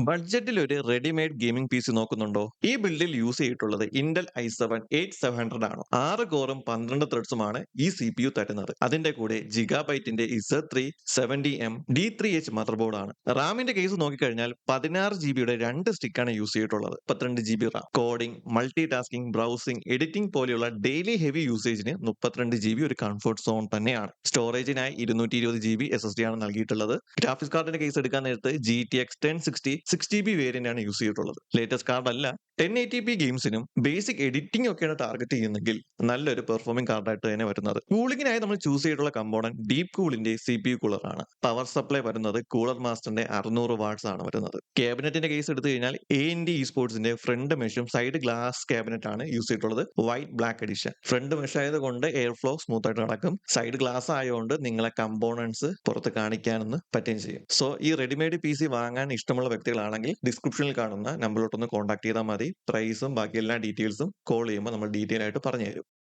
ബഡ്ജറ്റിൽ ഒരു readymade gaming P C നോക്കുന്നുണ്ടോ? ഈ ബിൽഡിൽ യൂസ് ചെയ്തിട്ടുള്ളത് ഇന്റൽ i7-8700 ആണ്. 6 കോറും 12 ത്രെഡ്സുമാണ് ഈ സി പി യു തരുന്നത്. അതിന്റെ കൂടെ ജിഗാബൈറ്റിന്റെ Z370M D3H മദർ ബോർഡ് ആണ്. റാമിന്റെ കേസ് നോക്കിക്കഴിഞ്ഞാൽ 16 GB രണ്ട് സ്റ്റിക്കാണ് യൂസ് ചെയ്തിട്ടുള്ളത്. 32 GB Ram. Coding, multi tasking, browsing, editing പോലെയുള്ള ഡെയിലി ഹെവി യൂസേജിന് 32 GB ഒരു കംഫർട്ട് സോൺ തന്നെയാണ്. സ്റ്റോറേജിനായി 220 GB SSD ആണ് നൽകിയിട്ടുള്ളത്. ഗ്രാഫിക്സ് കാർഡിന്റെ കേസ് എടുക്കാൻ നേരത്ത് GTX 1060 6 GB വേരിയന്റ് ആണ് യൂസ് ചെയ്തിട്ടുള്ളത്. ലേറ്റസ്റ്റ് കാർഡ് അല്ല. 1080p ഗെയിംസിനും ബേസിക് എഡിറ്റിംഗ് ഒക്കെയാണ് ടാർഗറ്റ് ചെയ്യുന്നെങ്കിൽ നല്ലൊരു പെർഫോമിംഗ് കാർഡായിട്ട് തന്നെ വരുന്നത്. കൂളിംഗിനായി നമ്മൾ ചൂസ് ചെയ്തിട്ടുള്ള കമ്പോണന്റ് ഡീപ് കൂളിന്റെ CPU കൂളർ ആണ്. പവർ സപ്ലൈ വരുന്നത് കൂളർ മാസ്റ്ററിന്റെ 600 വാട്ട്സ് ആണ് വരുന്നത്. ക്യാബിനറ്റിന്റെ കേസ് എടുത്തു കഴിഞ്ഞാൽ AMD eSportsന്റെ ഫ്രണ്ട് മെഷും സൈഡ് ഗ്ലാസ് ക്യാബിനറ്റ് ആണ് യൂസ് ചെയ്തിട്ടുള്ളത്. White black edition. Front mesh ആയതുകൊണ്ട് എയർ ഫ്ലോ സ്മൂത്ത് ആയിട്ട് നടക്കും. സൈഡ് ഗ്ലാസ് ആയതുകൊണ്ട് നിങ്ങളെ കമ്പോണൻസ് പുറത്ത് കാണിക്കാനൊന്ന് പറ്റുകയും ചെയ്യും. സോ ഈ റെഡിമെയ്ഡ് PC വാങ്ങാൻ ഇഷ്ടമുള്ള വ്യക്തികളാണെങ്കിൽ ഡിസ്ക്രിപ്ഷനിൽ കാണുന്ന നമ്പറിലോട്ടൊന്ന് കോൺടാക്ട് ചെയ്താൽ മതി. പ്രൈസും ബാക്കി എല്ലാ ഡീറ്റെയിൽസും കോൾ ചെയ്യുമ്പോൾ നമ്മൾ ഡീറ്റെയിൽ ആയിട്ട് പറഞ്ഞു തരും.